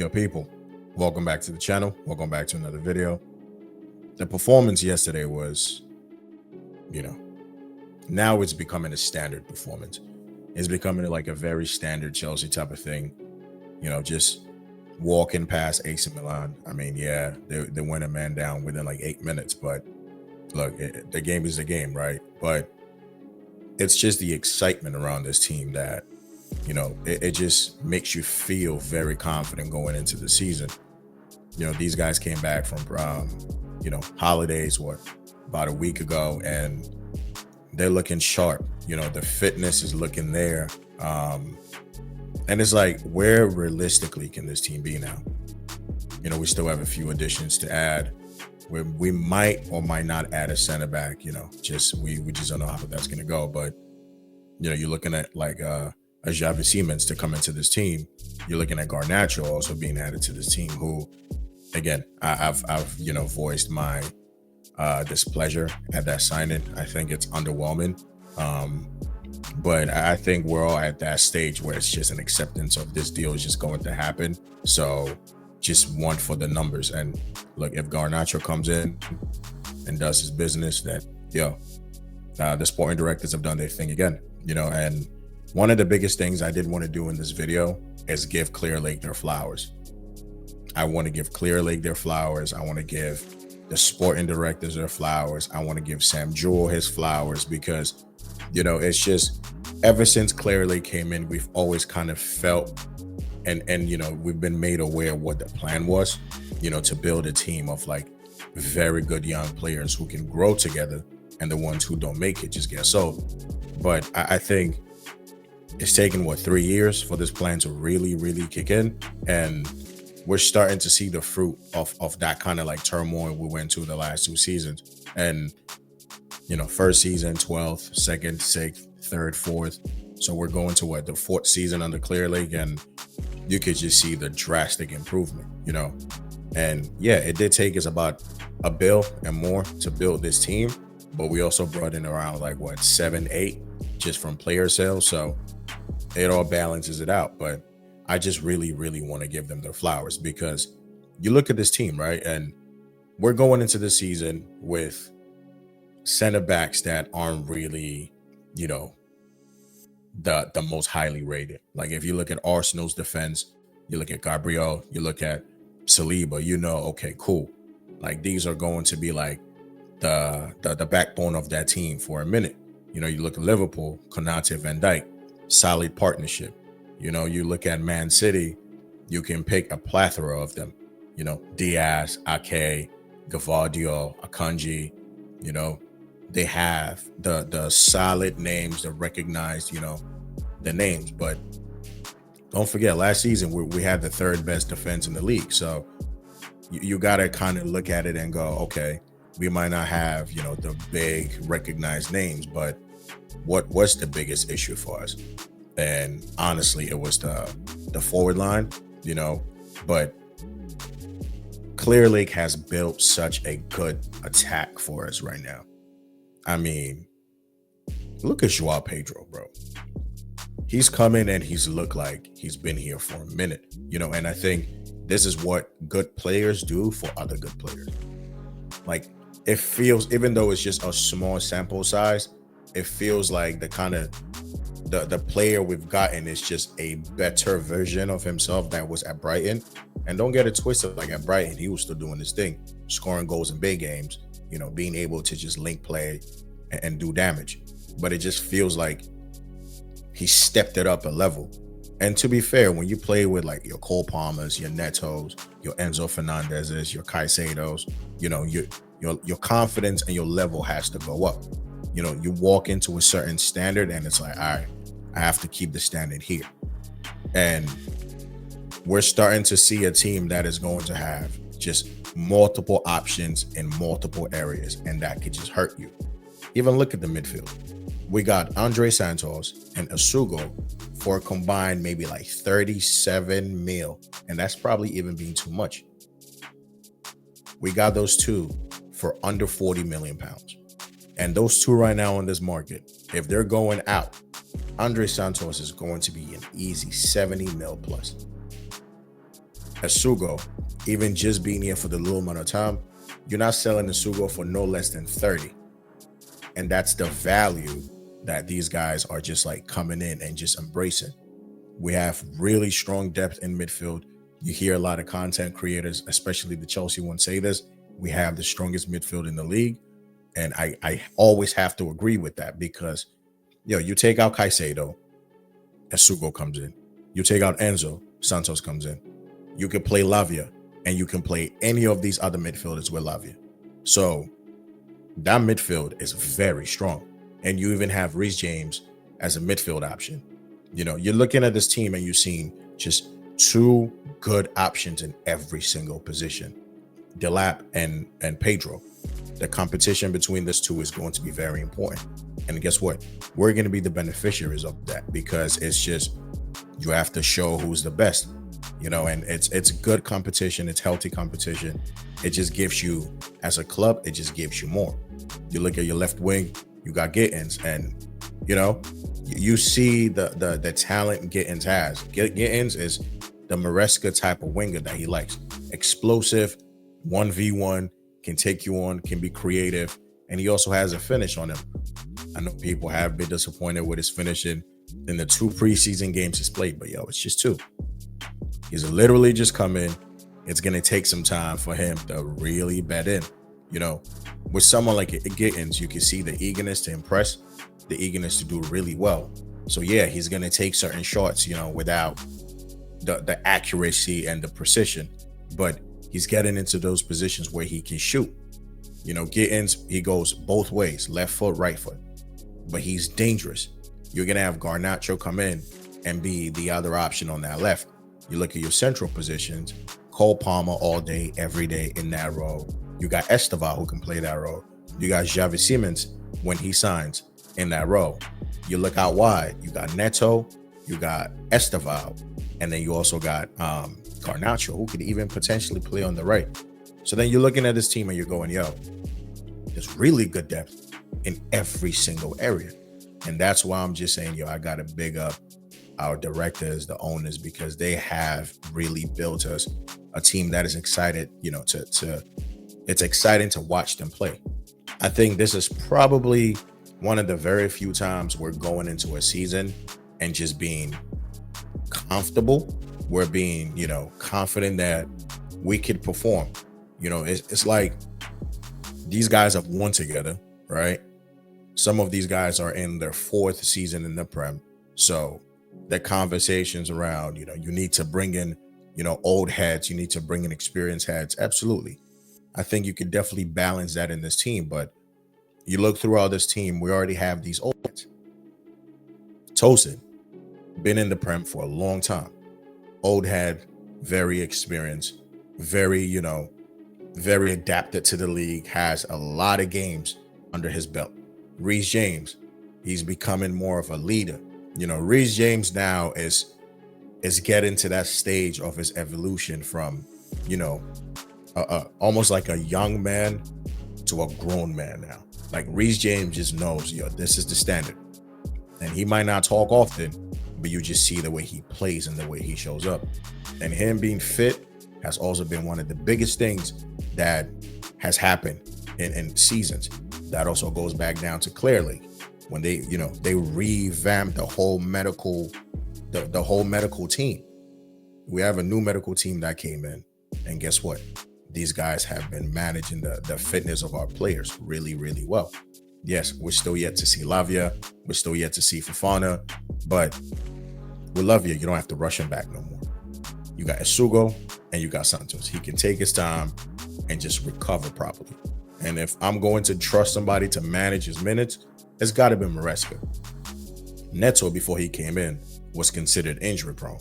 Yo, people, welcome back to the channel. Welcome back to another video. The performance yesterday was, now it's becoming a standard performance. It's becoming like a very standard Chelsea type of thing. Just walking past AC Milan. I mean, yeah, they went a man down within like 8 minutes, but look, the game is the game, right? But it's just the excitement around this team that, it just makes you feel very confident going into the season. These guys came back from, holidays, about a week ago, and they're looking sharp. The fitness is looking there. And it's like, where realistically can this team be now? We still have a few additions to add. We might or might not add a center back, we just don't know how that's going to go. But, you're looking at like a Xavi Simons to come into this team. You're looking at Garnacho also being added to this team, who, again, I've voiced my displeasure at that signing. I think it's underwhelming. But I think we're all at that stage where it's just an acceptance of this deal is just going to happen. So just one for the numbers. And look, if Garnacho comes in and does his business, that, the sporting directors have done their thing again, and one of the biggest things I did want to do in this video is give Clearlake their flowers. I want to give Clearlake their flowers. I want to give the sporting directors their flowers. I want to give Sam Jewell his flowers, because, it's just ever since Clearlake came in, we've always kind of felt and we've been made aware of what the plan was, to build a team of like very good young players who can grow together, and the ones who don't make it just get sold. But I think it's taken 3 years for this plan to really kick in, and we're starting to see the fruit of that kind of like turmoil we went to the last 2 seasons. And first season 12th, second 6th, third 4th, so we're going to the 4th season under Clearlake, and you could just see the drastic improvement. And yeah, it did take us about $1 billion and more to build this team, but we also brought in around like 7-8 just from player sales, so it all balances it out. But I just really want to give them their flowers, because you look at this team, right? And we're going into the season with center backs that aren't really, the most highly rated. Like if you look at Arsenal's defense, you look at Gabriel, you look at Saliba, okay, cool. Like these are going to be like the backbone of that team for a minute. You look at Liverpool, Konate, Van Dijk, solid partnership. You look at Man City, you can pick a plethora of them. Diaz, Ake, Gvardiol, Akanji, they have the solid names, the recognized, the names. But don't forget, last season we had the 3rd best defense in the league. So you got to kind of look at it and go, okay, we might not have, the big recognized names, but what's the biggest issue for us? And honestly, it was the forward line, but Clearlake has built such a good attack for us right now. I mean, look at João Pedro, bro. He's come in and he's looked like he's been here for a minute, and I think this is what good players do for other good players. Like it feels, even though it's just a small sample size, it feels like the kind of the player we've gotten is just a better version of himself that was at Brighton. And don't get it twisted, like at Brighton, he was still doing his thing, scoring goals in big games, being able to just link play and do damage. But it just feels like he stepped it up a level. And to be fair, when you play with like your Cole Palmers, your Netos, your Enzo Fernandezes, your Caicedos, your confidence and your level has to go up. You walk into a certain standard and it's like, all right, I have to keep the standard here. And we're starting to see a team that is going to have just multiple options in multiple areas, and that could just hurt you. Even look at the midfield. We got Andre Santos and Asugo for a combined maybe like 37 mil, and that's probably even being too much. We got those two for under 40 million pounds. And those two right now on this market, if they're going out, Andre Santos is going to be an easy 70 mil plus. Asugo, even just being here for the little amount of time, you're not selling Asugo for no less than 30. And that's the value that these guys are just like coming in and just embracing. We have really strong depth in midfield. You hear a lot of content creators, especially the Chelsea ones, say this. We have the strongest midfield in the league. And I always have to agree with that because, you take out Caicedo, Asugo comes in. You take out Enzo, Santos comes in. You can play Lavia, and you can play any of these other midfielders with Lavia. So that midfield is very strong. And you even have Reece James as a midfield option. You're looking at this team and you're seeing just two good options in every single position. Delap and Pedro. The competition between these two is going to be very important. And guess what? We're going to be the beneficiaries of that because it's just, you have to show who's the best, and it's good competition. It's healthy competition. It just gives you, as a club, it just gives you more. You look at your left wing, you got Gittins, and, you see the talent Gittins has. Gittins is the Maresca type of winger that he likes. Explosive, 1v1, can take you on, can be creative, and he also has a finish on him. I know people have been disappointed with his finishing in the 2 preseason games he's played, but it's just 2. He's literally just come in. It's going to take some time for him to really bed in. With someone like Gittins, you can see the eagerness to impress, the eagerness to do really well. So he's going to take certain shots, without the accuracy and the precision, but he's getting into those positions where he can shoot. Gittins, he goes both ways, left foot, right foot, but he's dangerous. You're going to have Garnacho come in and be the other option on that left. You look at your central positions, Cole Palmer all day, every day in that role. You got Estevão who can play that role. You got Xavi Simons when he signs in that role. You look out wide, you got Neto, you got Estevão, and then you also got Garnacho, who could even potentially play on the right. So then you're looking at this team and you're going, there's really good depth in every single area. And that's why I'm just saying, I got to big up our directors, the owners, because they have really built us a team that is excited, it's exciting to watch them play. I think this is probably one of the very few times we're going into a season and just being comfortable. We're being, confident that we could perform. It's like these guys have won together, right? Some of these guys are in their 4th season in the Prem. So the conversations around, you need to bring in, old heads. You need to bring in experienced heads. Absolutely. I think you could definitely balance that in this team. But you look throughout this team, we already have these old heads. Tosin, been in the Prem for a long time. Old head, very experienced, very, very adapted to the league, has a lot of games under his belt. Reece James, he's becoming more of a leader. Reece James now is getting to that stage of his evolution from, almost like a young man to a grown man now. Like Reece James just knows, this is the standard. And he might not talk often, but you just see the way he plays and the way he shows up. And him being fit has also been one of the biggest things that has happened in seasons. That also goes back down to Clearlake when they revamped the whole medical team. We have a new medical team that came in, and guess what? These guys have been managing the fitness of our players really, really well. Yes, we're still yet to see Lavia. We're still yet to see Fofana, but with Lavia, you don't have to rush him back no more. You got Asugo and you got Santos. He can take his time and just recover properly. And if I'm going to trust somebody to manage his minutes, it's got to be Maresca. Neto, before he came in, was considered injury prone.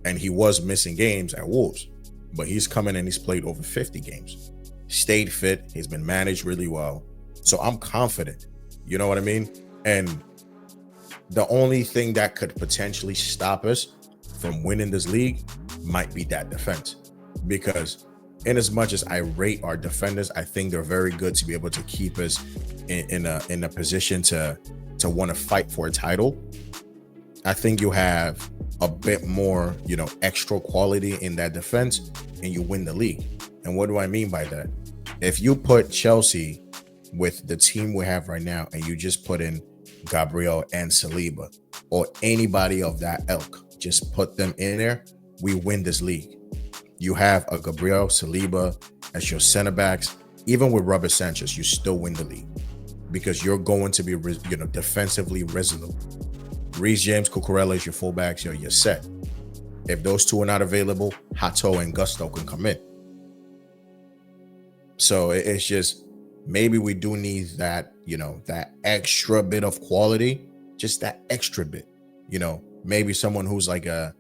And he was missing games at Wolves. But he's coming and he's played over 50 games. Stayed fit. He's been managed really well. So I'm confident. You know what I mean? And the only thing that could potentially stop us from winning this league might be that defense. Because in as much as I rate our defenders, I think they're very good to be able to keep us in a position to want to fight for a title. I think you have a bit more, extra quality in that defense, and you win the league. And what do I mean by that? If you put Chelsea with the team we have right now, and you just put in Gabriel and Saliba or anybody of that ilk, just put them in there, we win this league. You have a Gabriel, Saliba as your center backs. Even with Robert Sanchez, you still win the league because you're going to be, defensively resolute. Reece James, Cucurella is your fullbacks. You're set. If those two are not available, Hato and Gusto can come in. So it's just, maybe we do need that, that extra bit of quality, just that extra bit, maybe someone who's like a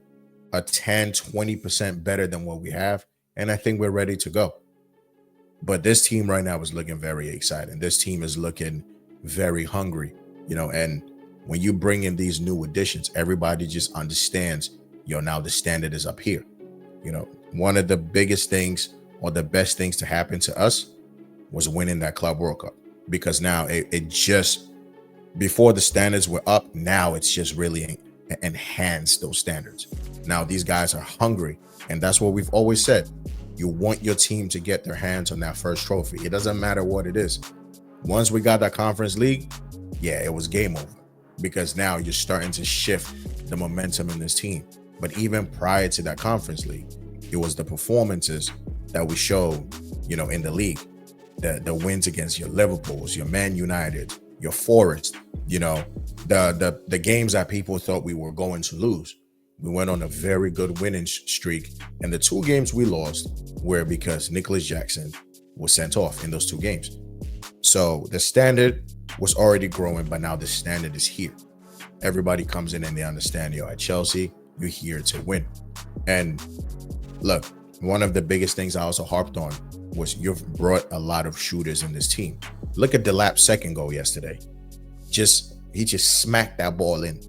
10, 20% better than what we have. And I think we're ready to go. But this team right now is looking very exciting. This team is looking very hungry, and when you bring in these new additions, everybody just understands, now the standard is up here. One of the biggest things or the best things to happen to us was winning that Club World Cup, because now it just, before the standards were up, now it's just really enhanced those standards. Now these guys are hungry, and that's what we've always said. You want your team to get their hands on that first trophy. It doesn't matter what it is. Once we got that Conference League, it was game over, because now you're starting to shift the momentum in this team. But even prior to that Conference League, it was the performances that we showed, in the league, the wins against your Liverpools, your Man United, your Forest, the games that people thought we were going to lose. We went on a very good winning streak, and the 2 games we lost were because Nicholas Jackson was sent off in those 2 games. So the standard was already growing, but now the standard is here. Everybody comes in and they understand, at Chelsea, you're here to win. And look, one of the biggest things I also harped on was you've brought a lot of shooters in this team. Look at Delap's second goal yesterday. He just smacked that ball in.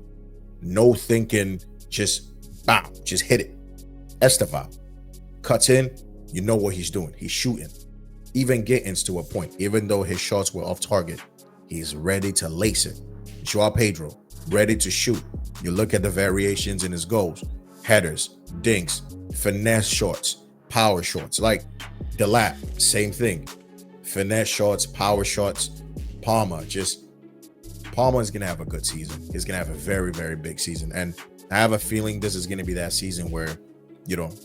No thinking, just bam, just hit it. Estevão cuts in, you know what he's doing. He's shooting. Even Gittins to a point, even though his shots were off target, he's ready to lace it. João Pedro, ready to shoot. You look at the variations in his goals. Headers, dinks, finesse shots, power shots. Like Delap, same thing. Finesse shots, power shots. Palmer is going to have a good season. He's going to have a very, very big season. And I have a feeling this is going to be that season where,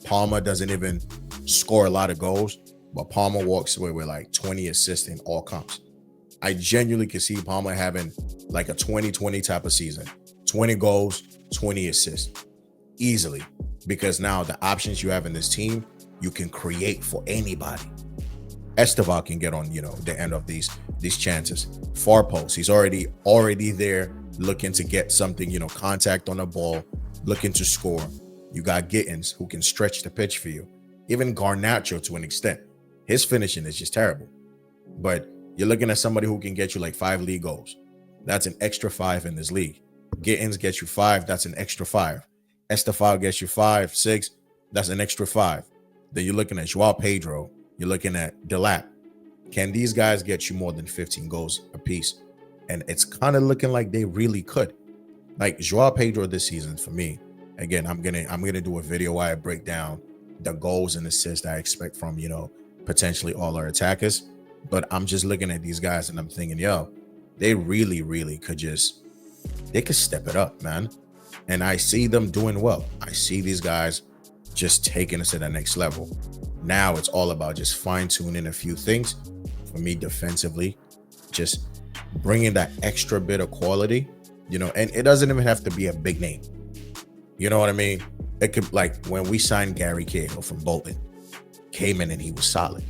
Palmer doesn't even score a lot of goals, but Palmer walks away with like 20 assists in all comps. I genuinely can see Palmer having like a 20-20 type of season. 20 goals, 20 assists. Easily. Because now the options you have in this team, you can create for anybody. Estevão can get on, the end of these chances. Far post, he's already there looking to get something, contact on the ball, looking to score. You got Gittins who can stretch the pitch for you. Even Garnacho to an extent. His finishing is just terrible. But you're looking at somebody who can get you like 5 league goals. That's an extra 5 in this league. Gittins gets you 5, that's an extra 5. Estevão gets you 5, 6, that's an extra 5. Then you're looking at João Pedro, you're looking at Delap. Can these guys get you more than 15 goals apiece? And it's kind of looking like they really could. Like João Pedro this season, for me, again, I'm gonna do a video where I break down the goals and assists I expect from, potentially all our attackers. But I'm just looking at these guys and I'm thinking, they really, really could they could step it up, man. And I see them doing well. I see these guys just taking us to the next level. Now it's all about just fine-tuning a few things. For me, defensively, just bringing that extra bit of quality, and it doesn't even have to be a big name. You know what I mean? It could, like when we signed Gary Cahill from Bolton, came in and he was solid.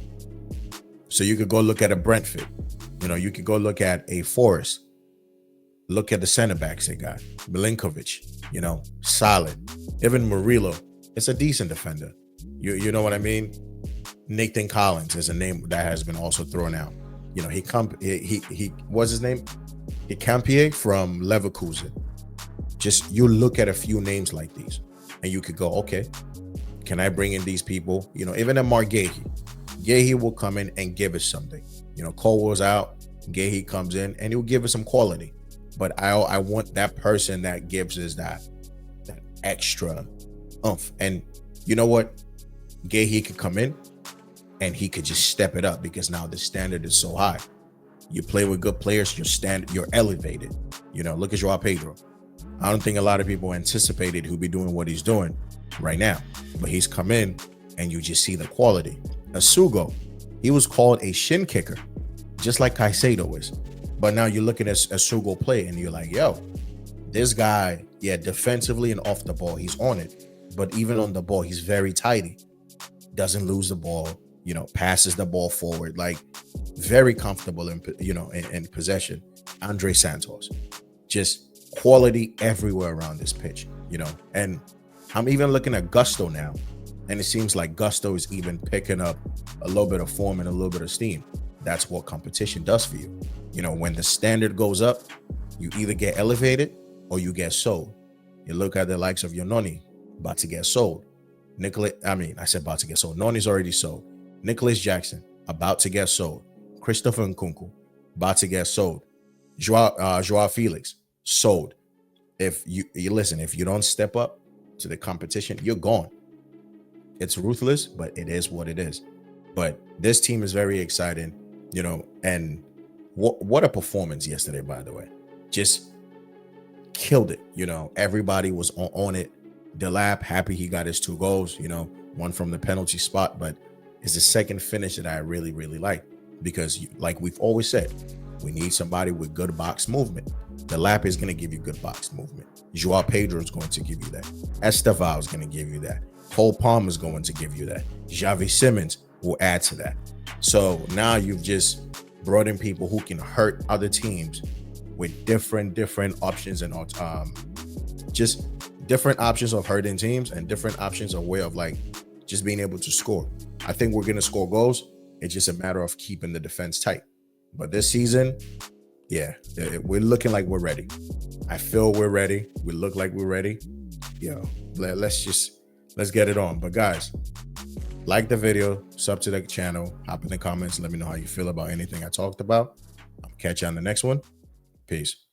So you could go look at a Brentford. You could go look at a Forest. Look at the center backs they got. Milinkovic, solid. Even Murillo, it's a decent defender. You know what I mean? Nathan Collins is a name that has been also thrown out. He what's his name? Campier from Leverkusen. Just you look at a few names like these and you could go, okay, can I bring in these people? Even a Mark Gahey will come in and give us something. Colwell's out, Gahey comes in and he'll give us some quality. But I want that person that gives us that extra oomph. And you know what? He could come in and he could just step it up because now the standard is so high. You play with good players, you're elevated. Look at João Pedro. I don't think a lot of people anticipated he'll be doing what he's doing right now, but he's come in and you just see the quality. Asugo, he was called a shin kicker, just like Caicedo is. But now you're looking at Asugo play and you're like, yo, this guy, yeah, defensively and off the ball, he's on it. But even on the ball, he's very tidy. Doesn't lose the ball, passes the ball forward, like very comfortable in possession. Andre Santos, just quality everywhere around this pitch, and I'm even looking at Gusto now, and it seems like Gusto is even picking up a little bit of form and a little bit of steam. That's what competition does for you. When the standard goes up, you either get elevated or you get sold. You look at the likes of Yononi, about to get sold. I said about to get sold. Noni's already sold. Nicholas Jackson, about to get sold. Christopher Nkunku, about to get sold. Joao Felix, sold. If you listen, if you don't step up to the competition, you're gone. It's ruthless, but it is what it is. But this team is very exciting, and what a performance yesterday, by the way. Just killed it. Everybody was on it. Delap, happy he got his 2 goals, one from the penalty spot, but it's the second finish that I really, really like because like we've always said, we need somebody with good box movement. Delap is going to give you good box movement. João Pedro is going to give you that. Estevão is going to give you that. Cole Palmer is going to give you that. Xavi Simons will add to that. So now you've just brought in people who can hurt other teams with different options and just different options of hurting teams and different options of way of like just being able to score. I think we're going to score goals. It's just a matter of keeping the defense tight. But this season, yeah, we're looking like we're ready. I feel we're ready. We look like we're ready. Let's get it on. But guys, like the video, sub to the channel, hop in the comments, let me know how you feel about anything I talked about. I'll catch you on the next one. Peace.